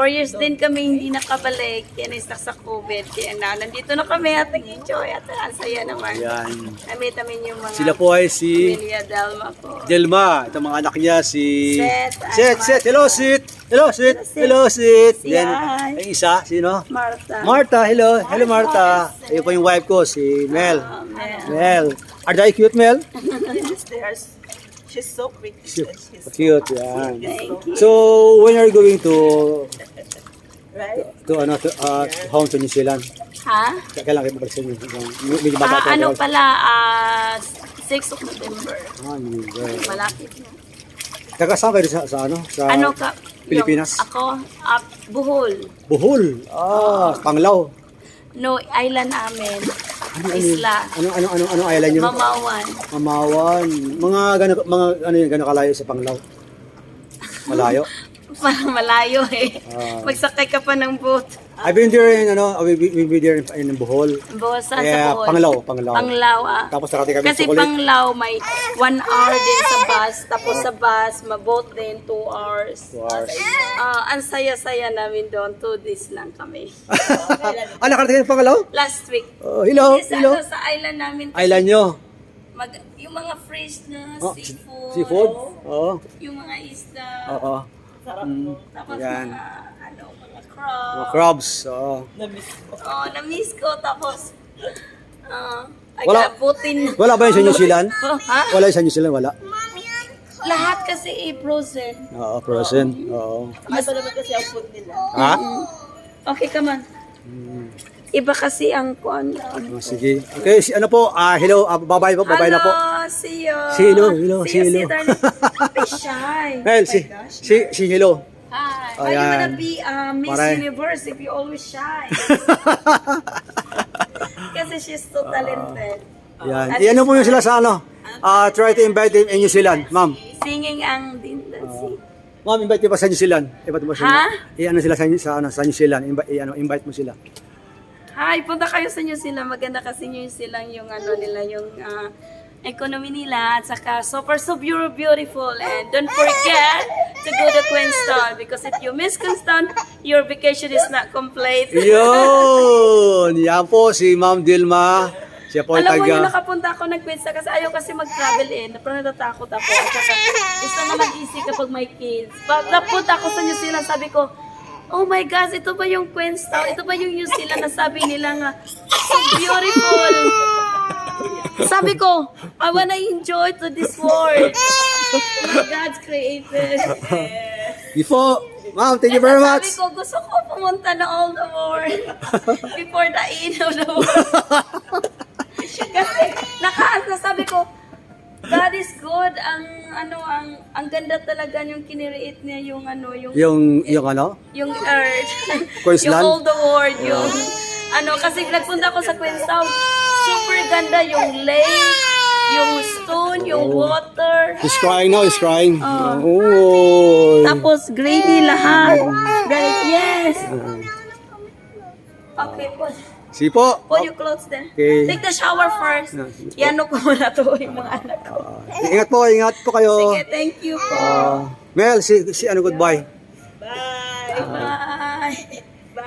4 years din kami hindi nakabalik. Kaya na-stuck sa COVID. Kaya nandito na kami at nag-enjoy. At ang saya naman. Yan. Kami yung mga Sila po ay si Emilia Delma po. Delma. Itong mga anak niya si Seth. Seth. Hello, Seth. Hello, Seth. Hello, Seth. Si Yan. Ay. Ang isa, sino? Martha. Martha. Hello. Hello, Martha. Ayun po yung wife ko, si Mel. Mel. Are they cute, Mel? She's so pretty. Cute, yan. Thank you. So, when are you going to Right? home to New Zealand? Ha? Kailan kayo mabalik sa inyo? Medyo bata pa Ano kayo. pala, 6 of November. New Zealand. Malapit na. Taga saan kayo sa ano? Sa Ano ka? Pilipinas? Ako, Bohol. Bohol. Panglao. No, island amin. Ano Isla. Ano island yun? Mamawan. Mamawan. Gano'n kalayo sa Panglao? Malayo? Parang malayo eh. Ah. Magsakay ka pa ng boat. I've been there in, we've been there in Bohol. Bosa Kaya sa Bohol. Panglao. Panglao Tapos nakati kami Kasi chocolate. Panglao may 1 hour din sa bus. Tapos sa bus, ma-boat din 2 hours. 2 hours. Ang saya-saya namin doon. 2 days lang kami. Nakarating ng Panglao? Last week. Oh, hello. Kasi Hello. sa island namin, Island nyo. yung mga fresh na Oh, seafood. seafood? Oo. Yung mga isda. Oo. Tapos Yan. mga crab. Mga crabs. Oo. Oh, na-miss ko. Tapos, Wala- agabutin. Wala ba yun sa New Zealand? Oh, ha? Wala yun sa New Zealand, wala. Lahat kasi frozen. Oo, frozen. Oo. Iba naman kasi ang food nila. Ha? Okay, come on. Iba kasi ang kuan. Sige. Okay, ano po? Hello. Bye-bye po. Bye-bye na po. See you. See you, hello. See you, See you, darling. Be shy. Well, si hello. Hi. Oh, Why you wanna yan. be Miss Maray. Universe if you always shy? Kasi she's so talented. Yan. Ano po yung sila sa ano? Try to invite them in New Zealand, ma'am. Singing ang din. Ma'am, invite niyo pa sa New Zealand. Invite mo sa Ha? ano sila sa New Zealand. Invite mo sila. Hi, punta kayo sa New Zealand. Maganda kasi New Zealand yung ano nila, yung economy nila. At saka super beautiful. And don't forget to go to Queenstown because if you miss Queenstown, your vacation is not complete. Yun! Yan po si Ma'am Dilma. Siya po ay Alam mo yung taga... nakapunta ako ng Queenstown kasi ayaw kasi mag-travel Parang natatakot ako. At saka gusto na mag-easy kapag may kids. Pag napunta ako sa New Zealand, sabi ko, oh my gosh, ito ba yung Queenstown? Ito ba yung New Zealand na sabi nila nga, so beautiful. Sabi ko, I wanna enjoy to this world. God's created. Before, ma'am, thank you very much. Sabi ko, gusto ko pumunta na all the world before the end of the world. Kasi sabi ko, God is good. Ang ganda talaga yung kiniriit niya yung Yung ano? yung earth. Queensland? Yung all the world, yung kasi nagpunta ko sa Queenstown, super ganda yung lake, yung stone, yung water. He's crying now, he's crying. Oh. Oh. Tapos grainy lahat. Yes. Okay, Si po. put your clothes there. Okay. Take the shower first. Yan ko muna to yung mga anak ko. Ingat po kayo. Sige, thank you po. Mel, si ano goodbye. Bye! Bye.